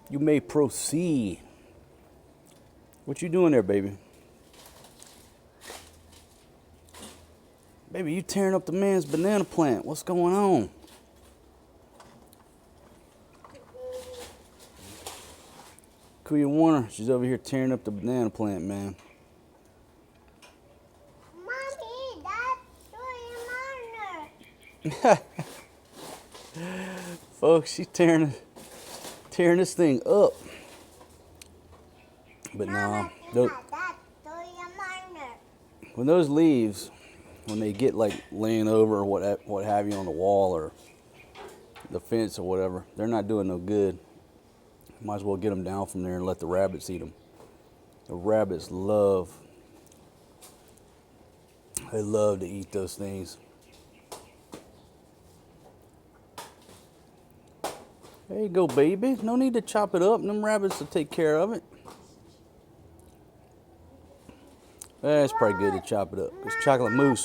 You may proceed. What you doing there, baby? Baby, you tearing up the man's banana plant. What's going on? Kuya Warner, she's over here tearing up the banana plant, man. Mommy, that's Folks, she's tearing this thing up. But no, when those leaves, when they get like laying over or what have you on the wall or the fence or whatever, they're not doing no good. Might as well get them down from there and let the rabbits eat them. The rabbits they love to eat those things. There you go, baby. No need to chop it up. Them rabbits will take care of it. It's probably good to chop it up. It's chocolate mousse.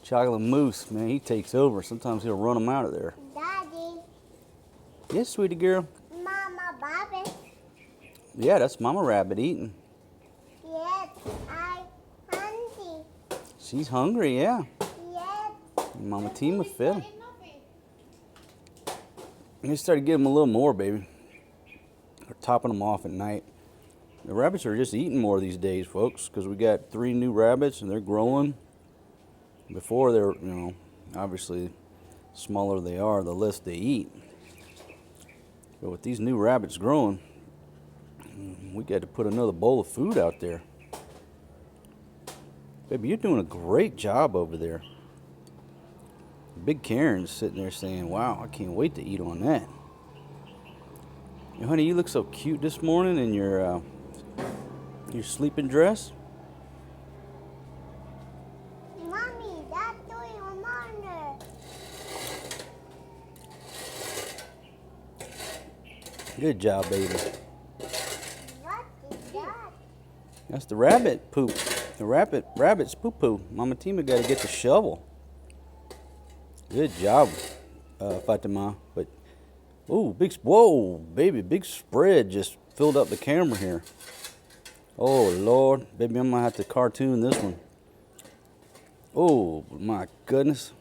Chocolate mousse, man, he takes over. Sometimes he'll run them out of there. Daddy. Yes, sweetie girl. Mama Bobby. Yeah, that's Mama Rabbit eating. Yes, I'm hungry. She's hungry, yeah. Yes. Mama Tima fed him. And they started giving them a little more, baby. They're topping them off at night. The rabbits are just eating more these days, folks, because we got 3 new rabbits and they're growing. Before they're, obviously, smaller they are, the less they eat. But with these new rabbits growing, we got to put another bowl of food out there. Baby, you're doing a great job over there. Big Karen's sitting there saying, wow, I can't wait to eat on that. Honey, you look so cute this morning in your sleeping dress. Mommy, that's your mother. Good job, baby. What is that? That's the rabbit poop. The rabbit's poo-poo. Mama Tima got to get the shovel. Good job, Fatima. But, whoa, baby, big spread just filled up the camera here. Oh, Lord. Baby, I'm going to have to cartoon this one. Oh, my goodness.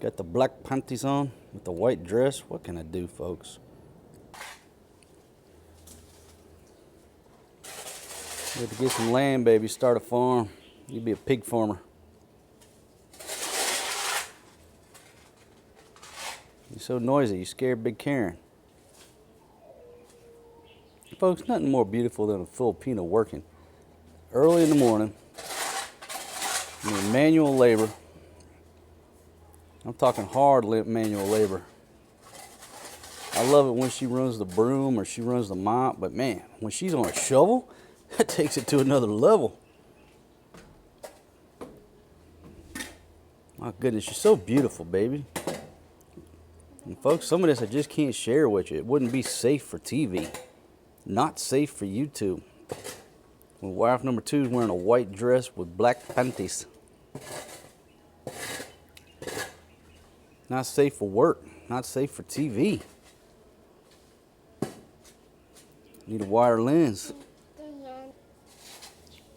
Got the black panties on with the white dress. What can I do, folks? You have to get some land, baby. Start a farm. You'd be a pig farmer. You're so noisy. You scared Big Karen. Folks, nothing more beautiful than a Filipino working early in the morning. Manual labor. I'm talking hard manual labor. I love it when she runs the broom or she runs the mop, but man, when she's on a shovel, that takes it to another level. My goodness, you're so beautiful, baby. And folks, some of this I just can't share with you. It wouldn't be safe for TV. Not safe for YouTube. When wife number 2 is wearing a white dress with black panties. Not safe for work. Not safe for TV. Need a wire lens.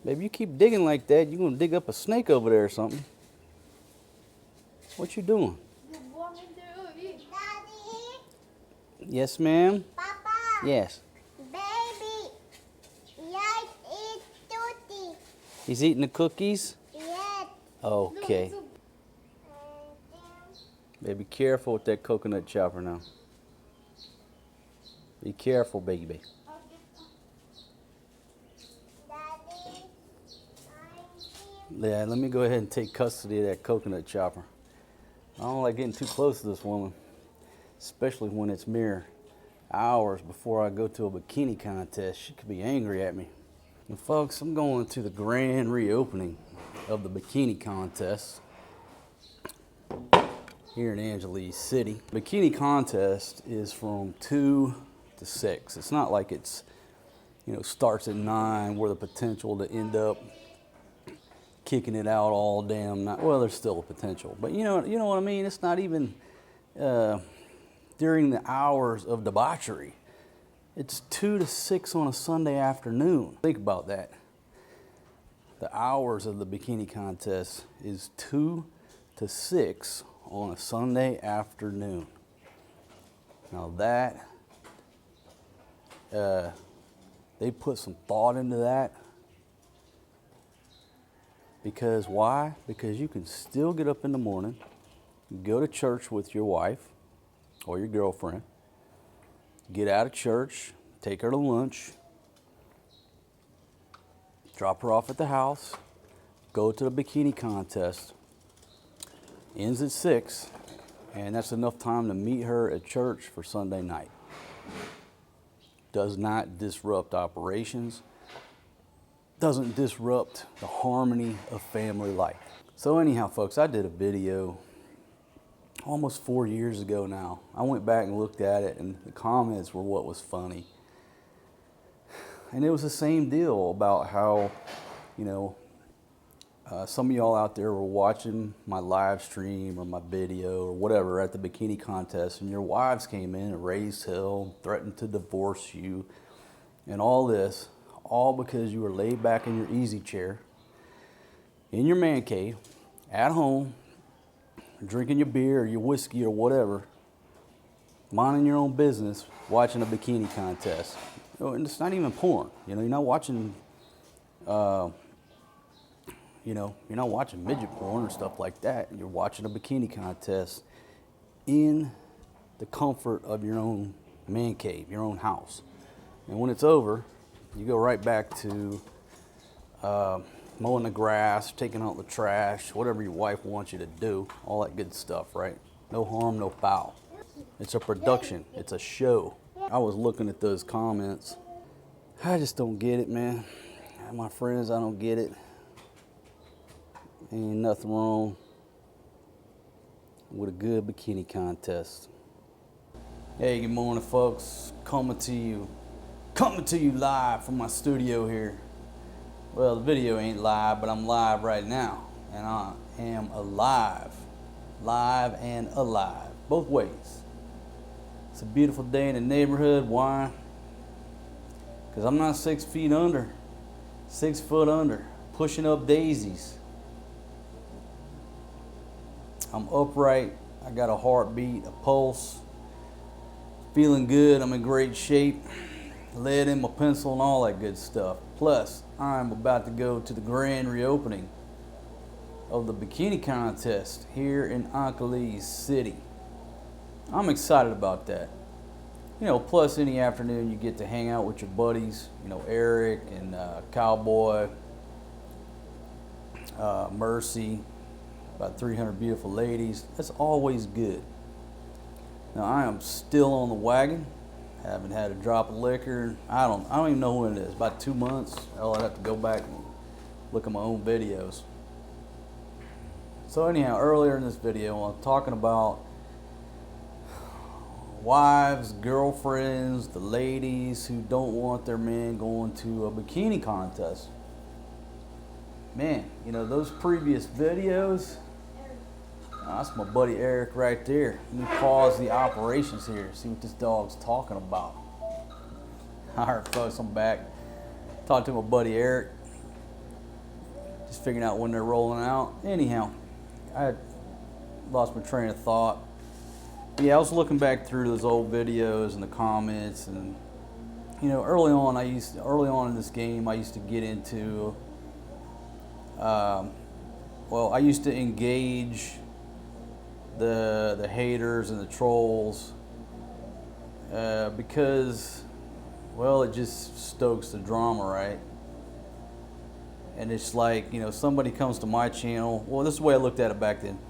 Baby, you keep digging like that, you're going to dig up a snake over there or something. What you doing? Daddy. Yes, ma'am? Papa. Yes. Baby. Yes, eat tutti. He's eating the cookies? Yes. Okay. Baby, careful with that coconut chopper now. Be careful, baby. Daddy. Yeah, let me go ahead and take custody of that coconut chopper. I don't like getting too close to this woman, especially when it's mere hours before I go to a bikini contest. She could be angry at me. And folks, I'm going to the grand reopening of the bikini contest here in Angeles City. Bikini contest is from 2 to 6. It's not like it's, starts at 9 where the potential to end up kicking it out all damn night. Well, there's still a potential, but you know what I mean? It's not even during the hours of debauchery. It's 2 to 6 on a Sunday afternoon. Think about that. The hours of the bikini contest is 2 to 6 on a Sunday afternoon. Now that, they put some thought into that. Because why? Because you can still get up in the morning, go to church with your wife or your girlfriend, get out of church, take her to lunch, drop her off at the house, go to the bikini contest, ends at 6, and that's enough time to meet her at church for Sunday night. Does not disrupt operations, doesn't disrupt the harmony of family life. So anyhow, folks, I did a video almost 4 years ago now. I went back and looked at it, and the comments were what was funny. And it was the same deal about how, you know, some of y'all out there were watching my live stream or my video or whatever at the bikini contest, and your wives came in and raised hell, threatened to divorce you, and all this, all because you were laid back in your easy chair, in your man cave, at home, drinking your beer or your whiskey or whatever, minding your own business, watching a bikini contest. And it's not even porn. You know, you're not watching, you're not watching midget porn or stuff like that. You're watching a bikini contest in the comfort of your own man cave, your own house. And when it's over, you go right back to mowing the grass, taking out the trash, whatever your wife wants you to do, all that good stuff, right? No harm, no foul. It's a production, it's a show. I was looking at those comments. I just don't get it, man. My friends, I don't get it. Ain't nothing wrong with a good bikini contest. Hey, good morning, folks. Coming to you live from my studio here. Well, the video ain't live, but I'm live right now, and I am alive and alive, both ways. It's a beautiful day in the neighborhood. Why? Because I'm not 6 feet under, 6 foot under, pushing up daisies. I'm upright. I got a heartbeat, a pulse, feeling good. I'm in great shape. Lead in my pencil and all that good stuff. Plus, I'm about to go to the grand reopening of the bikini contest here in Angeles City. I'm excited about that. You know, plus any afternoon you get to hang out with your buddies, you know, Eric and Cowboy, Mercy, about 300 beautiful ladies. That's always good. Now I am still on the wagon. Haven't had a drop of liquor. I don't even know when it is. About 2 months. Hell, I'd have to go back and look at my own videos. So anyhow, earlier in this video, I'm talking about wives, girlfriends, the ladies who don't want their man going to a bikini contest. Man, you know, those previous videos, that's my buddy Eric right there. Let me pause the operations here, see what this dog's talking about. All right, folks, I'm back. Talked to my buddy Eric. Just figuring out when they're rolling out. Anyhow, I lost my train of thought. Yeah, I was looking back through those old videos and the comments, and you know, early on in this game, I used to get into, I used to engage the haters and the trolls because, well, it just stokes the drama, right? And it's like, you know, somebody comes to my channel. Well, this is the way I looked at it back then.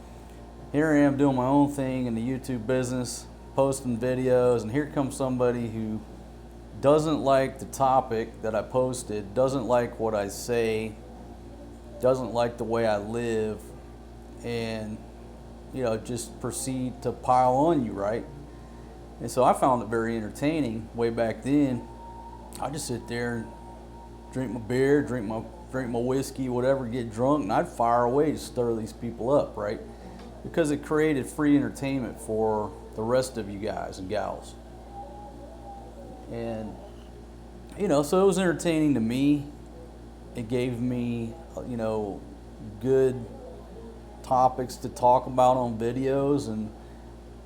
Here I am doing my own thing in the YouTube business, posting videos, and here comes somebody who doesn't like the topic that I posted, doesn't like what I say, doesn't like the way I live, and, you know, just proceed to pile on you, right? And so I found it very entertaining way back then. I just sit there and drink my beer, drink my whiskey, whatever, get drunk, and I'd fire away to stir these people up, right? Because it created free entertainment for the rest of you guys and gals. And So it was entertaining to me. It gave me, good topics to talk about on videos. And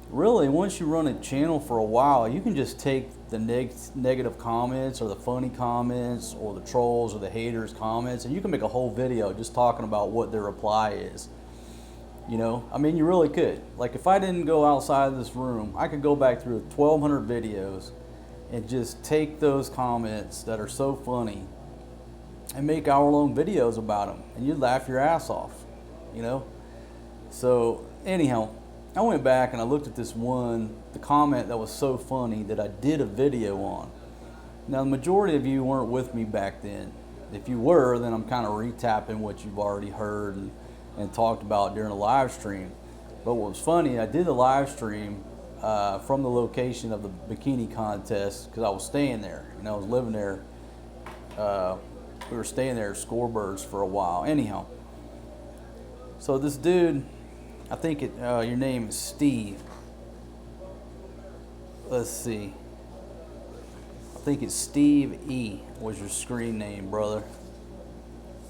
really, once you run a channel for a while, you can just take the negative comments or the funny comments or the trolls or the haters comments, and you can make a whole video just talking about what their reply is. You really could. Like, if I didn't go outside of this room, I could go back through 1,200 videos and just take those comments that are so funny and make hour-long videos about them, and you'd laugh your ass off. So anyhow, I went back and I looked at the comment that was so funny that I did a video on. Now, the majority of you weren't with me back then. If you were, then I'm kind of retapping what you've already heard and talked about during the live stream. But what was funny, I did the live stream from the location of the bikini contest because I was staying there and I was living there. We were staying there at Scorebirds for a while. Anyhow, so this dude, I think your name is Steve. Let's see. I think it's Steve E was your screen name, brother.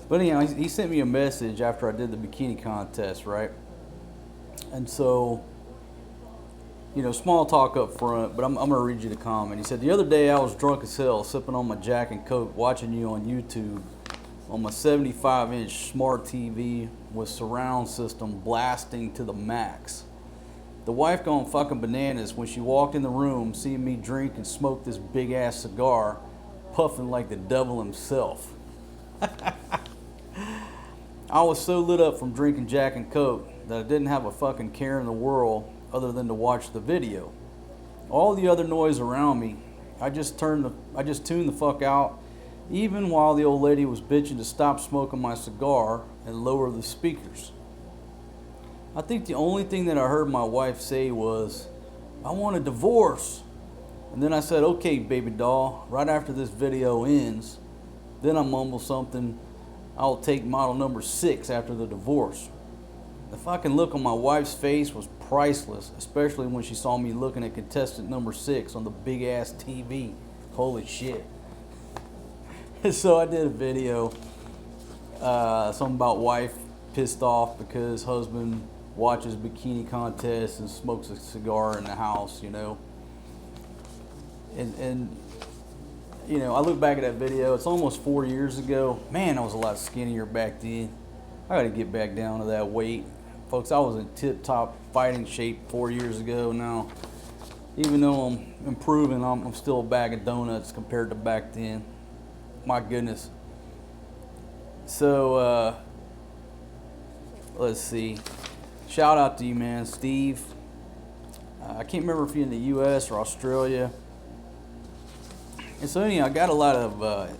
But anyhow, he sent me a message after I did the bikini contest, right? And so, small talk up front, but I'm going to read you the comment. He said, the other day I was drunk as hell, sipping on my Jack and Coke, watching you on YouTube on my 75-inch smart TV with surround system blasting to the max. The wife gone fucking bananas when she walked in the room, seeing me drink and smoke this big-ass cigar, puffing like the devil himself. I was so lit up from drinking Jack and Coke that I didn't have a fucking care in the world other than to watch the video. All the other noise around me, I just tuned the fuck out, even while the old lady was bitching to stop smoking my cigar and lower the speakers. I think the only thing that I heard my wife say was, I want a divorce. And then I said, okay, baby doll, right after this video ends. Then I mumble something, I'll take model number 6 after the divorce. The fucking look on my wife's face was priceless, especially when she saw me looking at contestant number 6 on the big ass TV. Holy shit. So I did a video, something about wife pissed off because husband watches bikini contests and smokes a cigar in the house, And I look back at that video, it's almost 4 years ago. Man, I was a lot skinnier back then. I gotta get back down to that weight. Folks, I was in tip-top fighting shape 4 years ago now. Even though I'm improving, I'm still a bag of donuts compared to back then. My goodness. So, let's see. Shout out to you, man, Steve. I can't remember if you're in the U.S. or Australia. And so anyhow, I got a lot of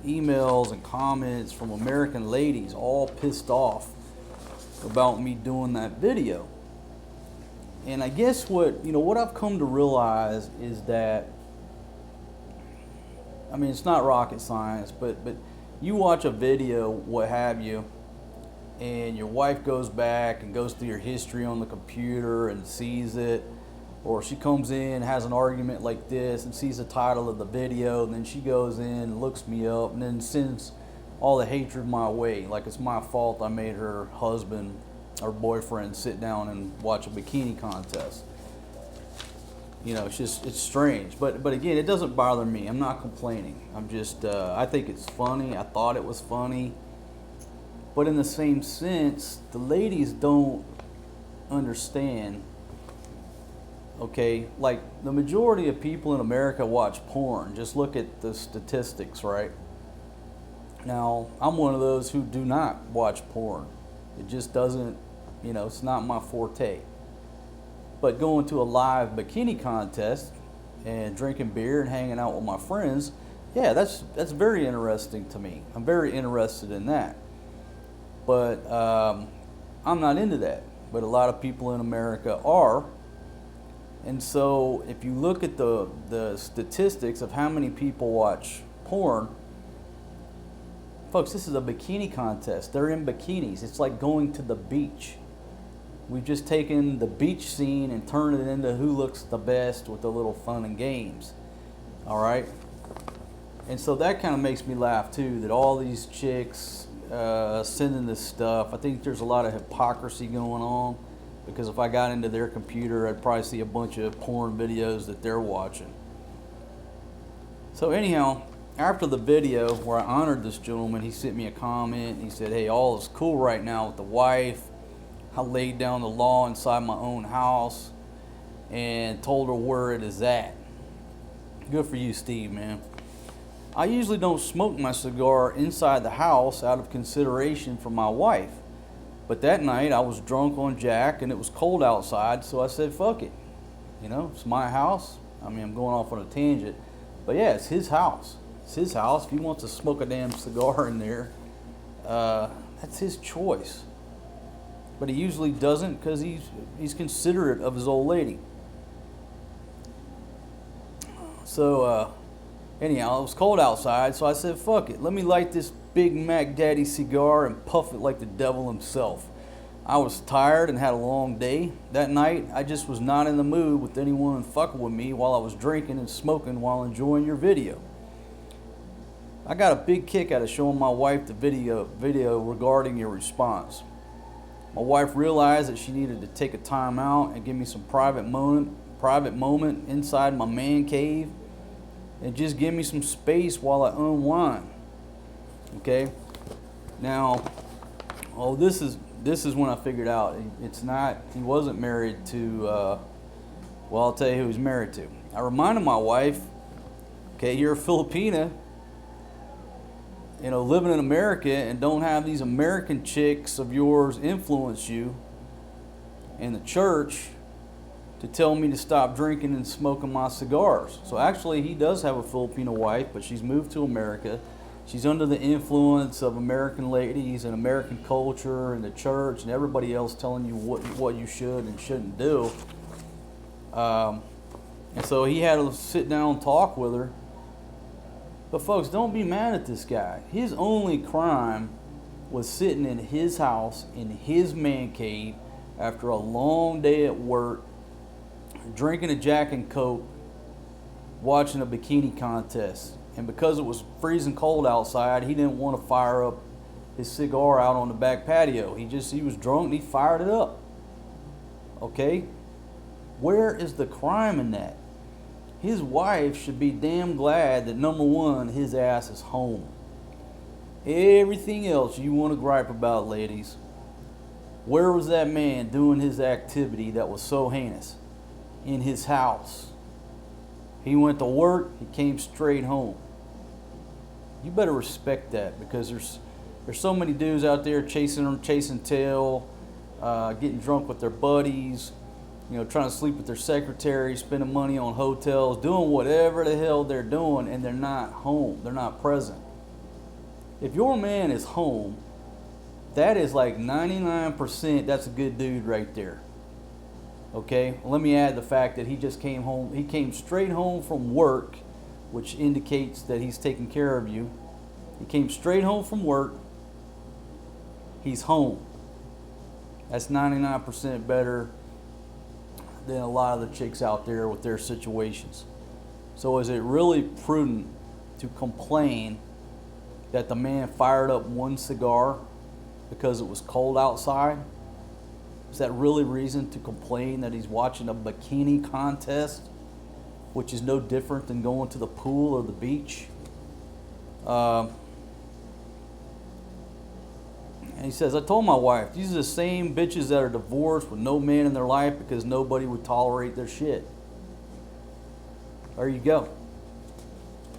emails and comments from American ladies all pissed off about me doing that video. And I guess what I've come to realize is that, it's not rocket science, but you watch a video, what have you, and your wife goes back and goes through your history on the computer and sees it, or she comes in, has an argument like this and sees the title of the video, and then she goes in, looks me up, and then sends all the hatred my way, like it's my fault I made her husband or boyfriend sit down and watch a bikini contest. It's strange, but again, it doesn't bother me. I'm not complaining. I'm just I think it's funny. I thought it was funny, but in the same sense, the ladies don't understand. Okay, like the majority of people in America watch porn. Just look at the statistics, right? Now, I'm one of those who do not watch porn. It just doesn't, it's not my forte. But going to a live bikini contest and drinking beer and hanging out with my friends, yeah, that's very interesting to me. I'm very interested in that. But I'm not into that. But a lot of people in America are. And so if you look at the statistics of how many people watch porn, folks, this is a bikini contest. They're in bikinis. It's like going to the beach. We've just taken the beach scene and turned it into who looks the best with a little fun and games. All right? And so that kind of makes me laugh too, that all these chicks sending this stuff. I think there's a lot of hypocrisy going on, because if I got into their computer, I'd probably see a bunch of porn videos that they're watching. So anyhow, after the video where I honored this gentleman, he sent me a comment and he said, hey, all is cool right now with the wife. I laid down the law inside my own house and told her where it is at. Good for you, Steve, man. I usually don't smoke my cigar inside the house out of consideration for my wife. But that night I was drunk on Jack and it was cold outside, so I said, fuck it. You know, it's my house. I mean, I'm going off on a tangent. But yeah, it's his house. It's his house. If he wants to smoke a damn cigar in there, that's his choice. But he usually doesn't, because he's considerate of his old lady. So anyhow, it was cold outside, so I said, fuck it. Let me light this Big Mac Daddy cigar and puff it like the devil himself. I was tired and had a long day. That night, I just was not in the mood with anyone fucking with me while I was drinking and smoking while enjoying your video. I got a big kick out of showing my wife the video regarding your response. My wife realized that she needed to take a time out and give me some private moment inside my man cave, and just give me some space while I unwind. Okay? Now, this is when I figured out he wasn't married to, well, I'll tell you who he's married to. I reminded my wife, okay, you're a Filipina, you know, living in America, and don't have these American chicks of yours influence you in the church to tell me to stop drinking and smoking my cigars. So actually, he does have a Filipino wife, but she's moved to America. She's under the influence of American ladies and American culture and the church and everybody else telling you what you should and shouldn't do. And so he had to sit down and talk with her. But folks, don't be mad at this guy. His only crime was sitting in his house, in his man cave, after a long day at work, drinking a Jack and Coke, watching a bikini contest. And because it was freezing cold outside, he didn't want to fire up his cigar out on the back patio. He was drunk and he fired it up. Okay? Where is the crime in that? His wife should be damn glad that, number one, his ass is home. Everything else you want to gripe about, ladies. Where was that man doing his activity that was so heinous? In his house. He went to work, he came straight home. You better respect that, because there's so many dudes out there chasing tail, getting drunk with their buddies, you know, trying to sleep with their secretary, spending money on hotels, doing whatever the hell they're doing, and they're not home. They're not present. If your man is home, that is like 99%, that's a good dude right there. Okay, let me add the fact that he just came home. He came straight home from work, which indicates that he's taking care of you. He came straight home from work. He's home. That's 99% better than a lot of the chicks out there with their situations. So is it really prudent to complain that the man fired up one cigar because it was cold outside? Is that really reason to complain that he's watching a bikini contest, which is no different than going to the pool or the beach? And he says, I told my wife, these are the same bitches that are divorced with no man in their life because nobody would tolerate their shit. There you go.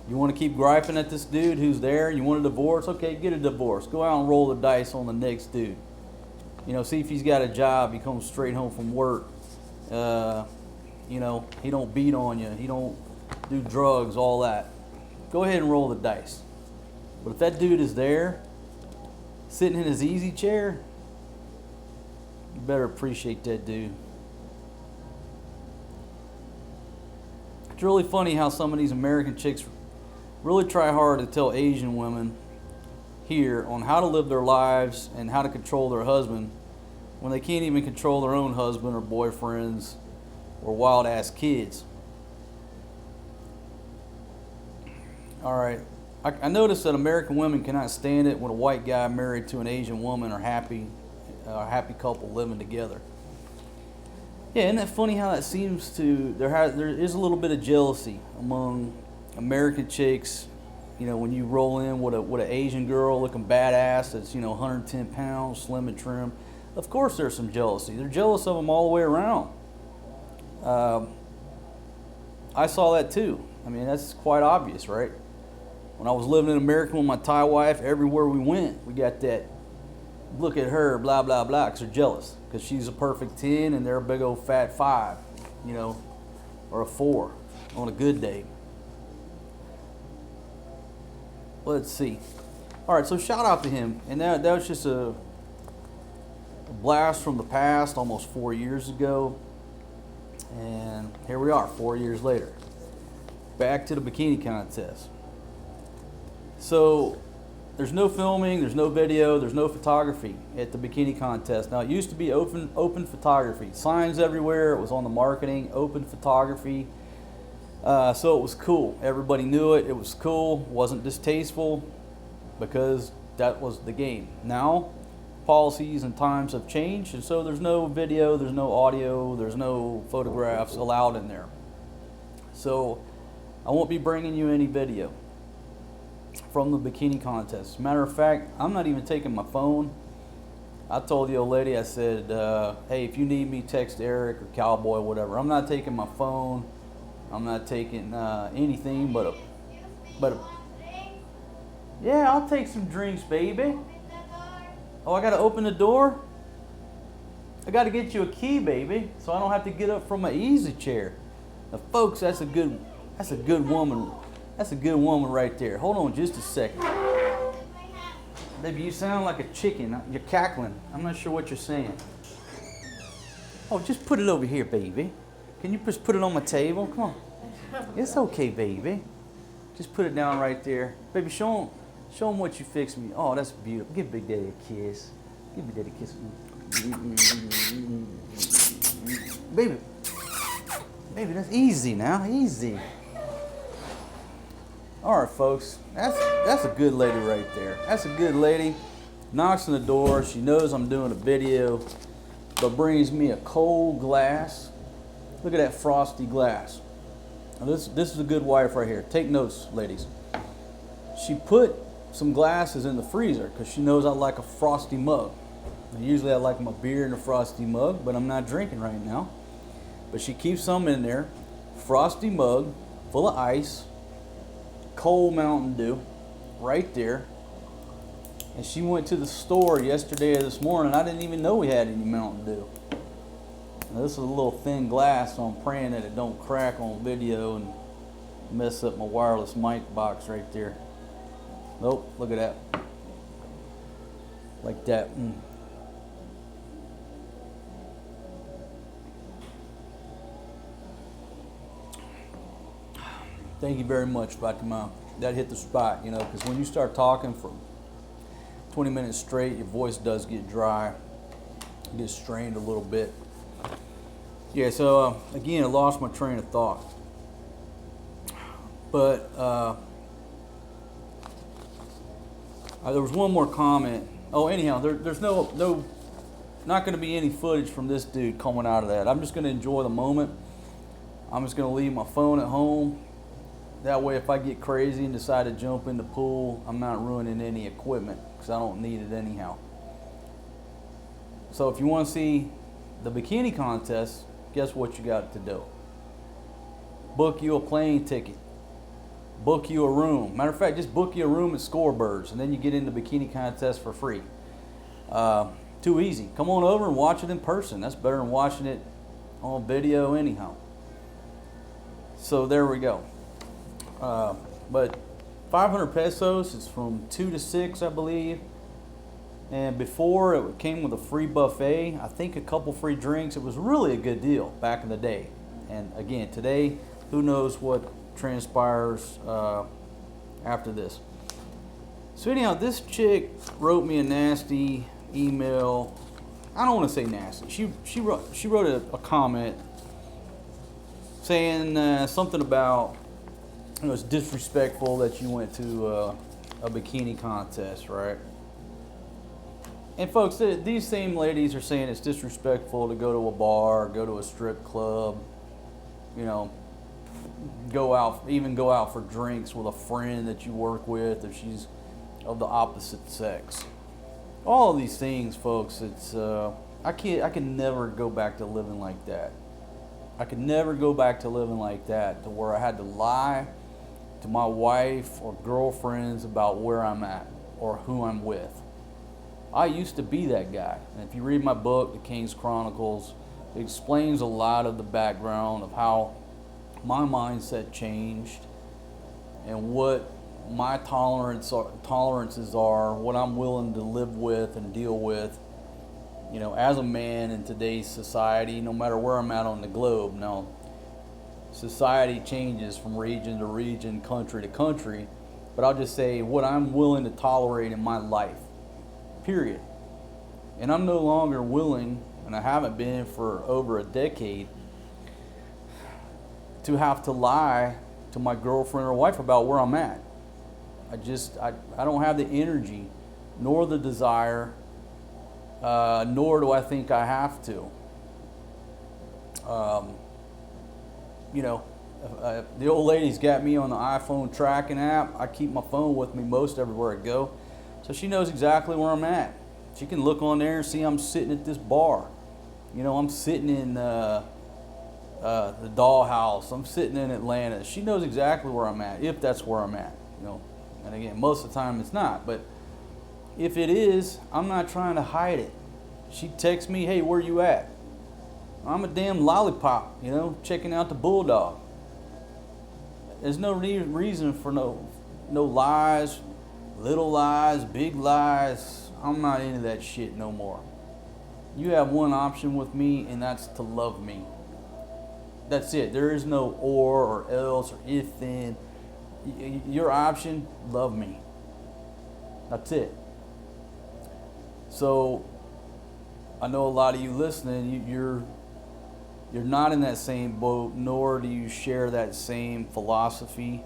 You want to keep griping at this dude who's there? You want a divorce? Okay, get a divorce. Go out and roll the dice on the next dude. You know, see if he's got a job. He comes straight home from work. You know, he don't beat on you. He don't do drugs, all that. Go ahead and roll the dice. But if that dude is there, sitting in his easy chair, you better appreciate that dude. It's really funny how some of these American chicks really try hard to tell Asian women here on how to live their lives and how to control their husband when they can't even control their own husband or boyfriends or wild ass kids. All right, I noticed that American women cannot stand it when a white guy married to an Asian woman are happy, a happy couple living together. Yeah, isn't that funny how that seems to there is a little bit of jealousy among American chicks. You know, when you roll in with an Asian girl looking badass that's 110 pounds, slim and trim. Of course, there's some jealousy. They're jealous of them all the way around. I saw that too. I mean, that's quite obvious, right? When I was living in America with my Thai wife, everywhere we went, we got that look at her, blah, blah, blah, because they're jealous. Because she's a perfect 10 and they're a big old fat 5, or a 4 on a good day. Let's see. All right, so shout out to him. And that was just a blast from the past, almost 4 years ago. And here we are, 4 years later. Back to the bikini contest. So there's no filming, there's no video, there's no photography at the bikini contest. Now it used to be open photography. Signs everywhere, it was on the marketing, open photography. So it was cool. Everybody knew it. It was cool. Wasn't distasteful because that was the game. Now, policies and times have changed, and so there's no video, there's no audio, there's no photographs allowed in there. So I won't be bringing you any video from the bikini contest. Matter of fact, I'm not even taking my phone. I told the old lady, I said, hey, if you need me, text Eric or Cowboy or whatever. I'm not taking my phone. I'm not taking anything but a. Yeah, I'll take some drinks, baby. Oh, I gotta open the door? I gotta get you a key, baby, so I don't have to get up from my easy chair. Now, folks, that's a good woman. That's a good woman right there. Hold on just a second. Baby, you sound like a chicken. You're cackling. I'm not sure what you're saying. Oh, just put it over here, baby. Can you just put it on my table? Come on. It's okay, baby. Just put it down right there. Baby, show him what you fixed me. Oh, that's beautiful. Give Big Daddy a kiss. Give Big Daddy a kiss. Baby. Baby, that's easy now. Easy. All right, folks. That's a good lady right there. That's a good lady. Knocks on the door. She knows I'm doing a video, but brings me a cold glass. Look at that frosty glass. Now this is a good wife right here. Take notes, ladies. She put some glasses in the freezer because she knows I like a frosty mug. Now, usually I like my beer in a frosty mug, but I'm not drinking right now. But she keeps some in there. Frosty mug, full of ice, cold Mountain Dew, right there. And she went to the store yesterday or this morning. I didn't even know we had any Mountain Dew. Now, this is a little thin glass, so I'm praying that it don't crack on video and mess up my wireless mic box right there. Nope, look at that. Like that. Thank you very much, Fatima. That hit the spot, because when you start talking for 20 minutes straight, your voice does get dry. It gets strained a little bit. Yeah, so again, I lost my train of thought. But there was one more comment. Oh, anyhow, there's not going to be any footage from this dude coming out of that. I'm just going to enjoy the moment. I'm just going to leave my phone at home. That way, if I get crazy and decide to jump in the pool, I'm not ruining any equipment because I don't need it anyhow. So if you want to see the bikini contest, guess what you got to do? Book you a plane ticket. Book you a room. Matter of fact, just book you a room at Scorebirds, and then you get in the bikini contest for free. Too easy. Come on over and watch it in person. That's better than watching it on video anyhow. So there we go. But 500 pesos is from 2 to 6, I believe. And before, it came with a free buffet. I think a couple free drinks. It was really a good deal back in the day. And again, today, who knows what transpires after this. So anyhow, this chick wrote me a nasty email. I don't want to say nasty. She wrote a comment saying something about it's disrespectful that you went to a bikini contest, right? And folks, these same ladies are saying it's disrespectful to go to a bar, go to a strip club, you know, go out for drinks with a friend that you work with if she's of the opposite sex. All of these things, folks, it's I can never go back to living like that. I could never go back to living like that, to where I had to lie to my wife or girlfriends about where I'm at or who I'm with. I used to be that guy. And if you read my book, The King's Chronicles, it explains a lot of the background of how my mindset changed and what my tolerances are, what I'm willing to live with and deal with, you know, as a man in today's society, no matter where I'm at on the globe. Now, society changes from region to region, country to country, but I'll just say what I'm willing to tolerate in my life, period. And I'm no longer willing, and I haven't been for over a decade, to have to lie to my girlfriend or wife about where I'm at. I don't have the energy nor the desire, nor do I think I have to. You know, the old lady's got me on the iPhone tracking app. I keep my phone with me most everywhere I go, so she knows exactly where I'm at. She can look on there and see I'm sitting at this bar. You know, I'm sitting in the Dollhouse. I'm sitting in Atlanta. She knows exactly where I'm at, if that's where I'm at. You know, and again, most of the time it's not, but if it is, I'm not trying to hide it. She texts me, "Hey, where you at?" I'm a damn lollipop, you know, checking out the bulldog. There's no reason for no lies, little lies, big lies. I'm not into that shit no more. You have one option with me, and that's to love me. That's it. There is no or else or if then. Your option, love me. That's it. So I know a lot of you listening, you're not in that same boat, nor do you share that same philosophy.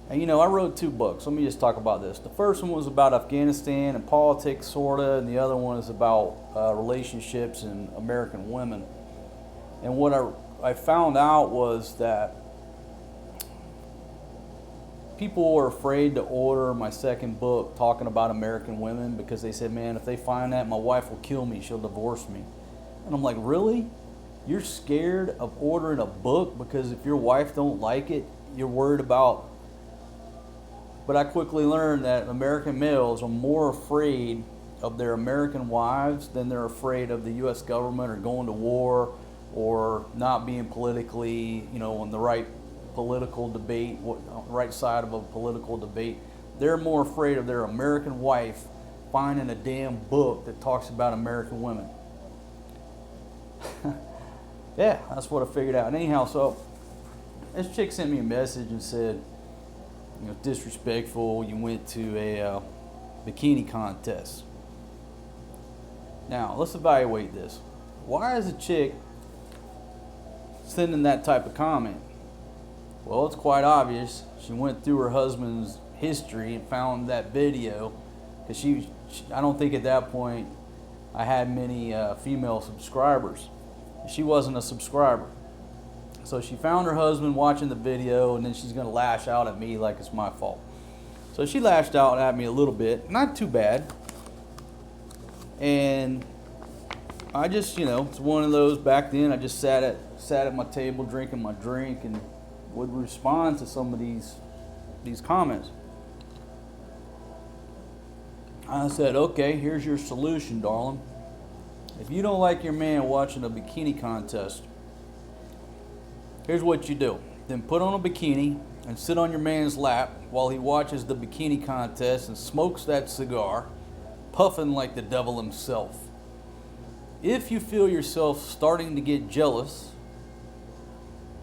And you know, I wrote 2 books. Let me just talk about this. The first one was about Afghanistan and politics, sorta, and the other one is about relationships and American women. And what I found out was that people were afraid to order my second book talking about American women because they said, man, if they find that, my wife will kill me. She'll divorce me. And I'm like, really? You're scared of ordering a book because if your wife don't like it, you're worried about. But I quickly learned that American males are more afraid of their American wives than they're afraid of the U.S. government or going to war or not being politically, you know, on the right political debate, right side of a political debate. They're more afraid of their American wife finding a damn book that talks about American women. Yeah, that's what I figured out. And anyhow, so this chick sent me a message and said, you know, disrespectful, you went to a bikini contest. Now, let's evaluate this. Why is a chick sending that type of comment? Well, it's quite obvious. She went through her husband's history and found that video, because I don't think at that point I had many female subscribers. She wasn't a subscriber. So she found her husband watching the video, and then she's going to lash out at me like it's my fault. So she lashed out at me a little bit, not too bad. And I just, you know, it's one of those back then, I just sat at my table drinking my drink and would respond to some of these comments. I said, okay, here's your solution, darling. If you don't like your man watching a bikini contest, here's what you do. Then put on a bikini and sit on your man's lap while he watches the bikini contest and smokes that cigar, puffing like the devil himself. If you feel yourself starting to get jealous,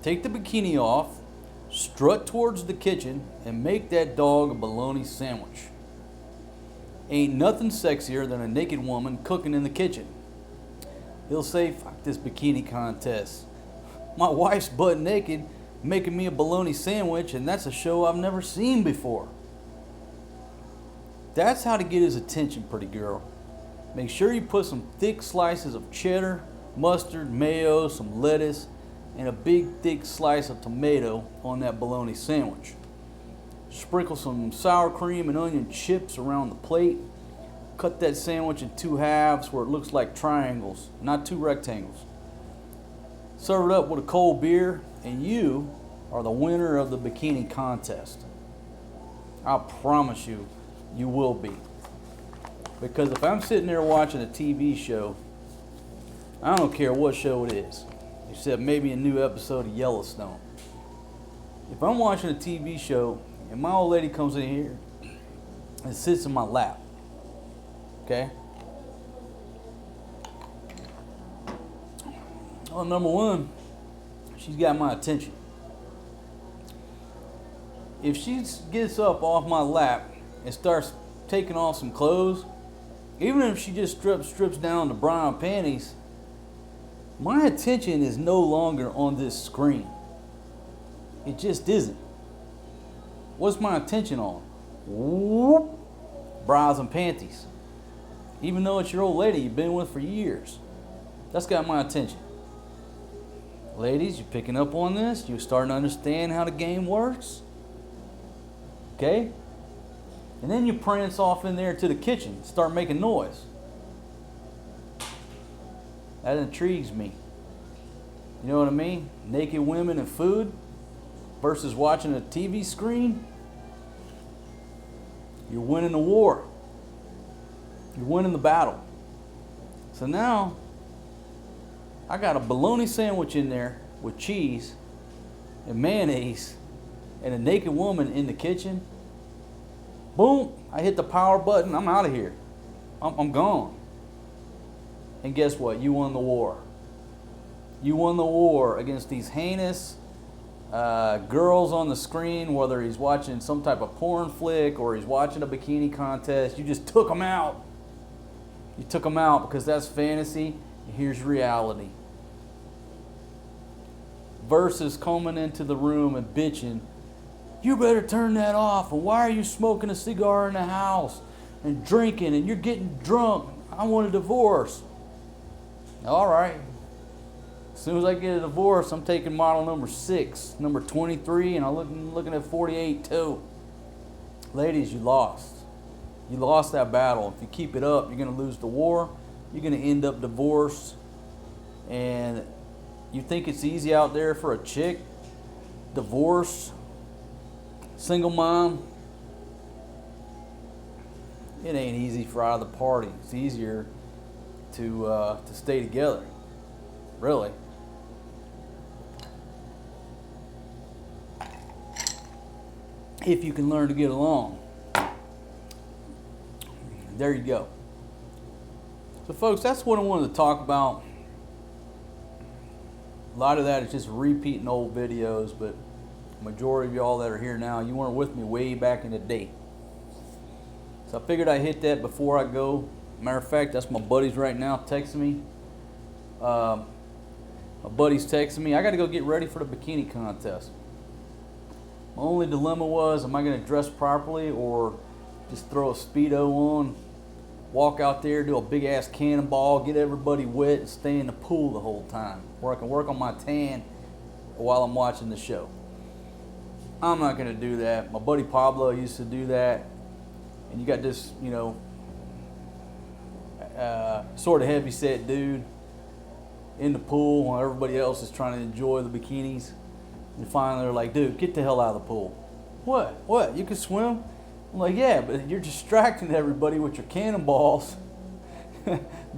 take the bikini off, strut towards the kitchen, and make that dog a bologna sandwich. Ain't nothing sexier than a naked woman cooking in the kitchen. He'll say, fuck this bikini contest. My wife's butt naked making me a bologna sandwich, and that's a show I've never seen before. That's how to get his attention, pretty girl. Make sure you put some thick slices of cheddar, mustard, mayo, some lettuce, and a big thick slice of tomato on that bologna sandwich. Sprinkle some sour cream and onion chips around the plate. Cut that sandwich in 2 halves where it looks like triangles, not 2 rectangles. Serve it up with a cold beer, and you are the winner of the bikini contest. I promise you, you will be. Because if I'm sitting there watching a TV show, I don't care what show it is, except maybe a new episode of Yellowstone. If I'm watching a TV show and my old lady comes in here and sits in my lap, okay? Well, number one, she's got my attention. If she gets up off my lap and starts taking off some clothes, even if she just strips down the bra and panties, my attention is no longer on this screen. It just isn't. What's my attention on? Whoop, bras and panties. Even though it's your old lady you've been with for years, that's got my attention. Ladies, you picking up on this? You starting to understand how the game works? Okay? And then you prance off in there to the kitchen, start making noise. That intrigues me. You know what I mean? Naked women and food versus watching a TV screen. You're winning the war. You're winning the battle. So now, I got a bologna sandwich in there with cheese and mayonnaise and a naked woman in the kitchen. Boom, I hit the power button, I'm out of here. I'm gone. And guess what? You won the war. You won the war against these heinous girls on the screen, whether he's watching some type of porn flick or he's watching a bikini contest. You just took them out. You took them out because that's fantasy, and here's reality. Versus coming into the room and bitching, you better turn that off, and why are you smoking a cigar in the house and drinking and you're getting drunk? I want a divorce. All right. As soon as I get a divorce, I'm taking model number 6, number 23, and I'm looking at 48 too. Ladies, you lost. You lost that battle. If you keep it up, you're going to lose the war. You're going to end up divorced. And you think it's easy out there for a chick, divorced, single mom? It ain't easy for either party. It's easier to stay together, really. If you can learn to get along. There you go. So folks, that's what I wanted to talk about. A lot of that is just repeating old videos, but the majority of y'all that are here now, you weren't with me way back in the day. So I figured I'd hit that before I go. Matter of fact, that's my buddies right now texting me. My buddy's texting me. I got to go get ready for the bikini contest. My only dilemma was, am I going to dress properly or just throw a Speedo on, walk out there, do a big ass cannonball, get everybody wet, and stay in the pool the whole time, where I can work on my tan while I'm watching the show. I'm not going to do that. My buddy Pablo used to do that. And you got this, you know, sort of heavy-set dude in the pool while everybody else is trying to enjoy the bikinis. And finally they're like, dude, get the hell out of the pool. What? You can swim? I'm like, yeah, but you're distracting everybody with your cannonballs.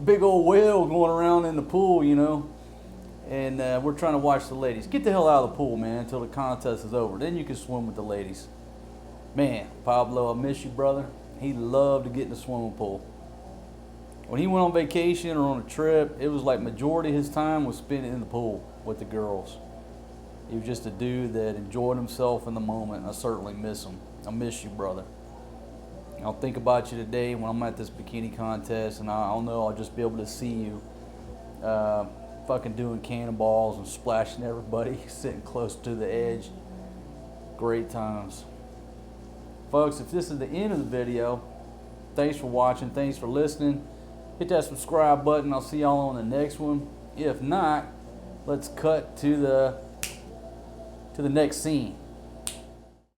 Big old whale going around in the pool, you know. And we're trying to watch the ladies. Get the hell out of the pool, man, until the contest is over. Then you can swim with the ladies. Man, Pablo, I miss you, brother. He loved to get in the swimming pool. When he went on vacation or on a trip, it was like majority of his time was spent in the pool with the girls. He was just a dude that enjoyed himself in the moment, and I certainly miss him. I miss you, brother. I'll think about you today when I'm at this bikini contest, and I'll know I'll just be able to see you fucking doing cannonballs and splashing everybody, sitting close to the edge. Great times. Folks, if this is the end of the video, thanks for watching, thanks for listening. Hit that subscribe button. I'll see y'all on the next one. If not, let's cut to the next scene.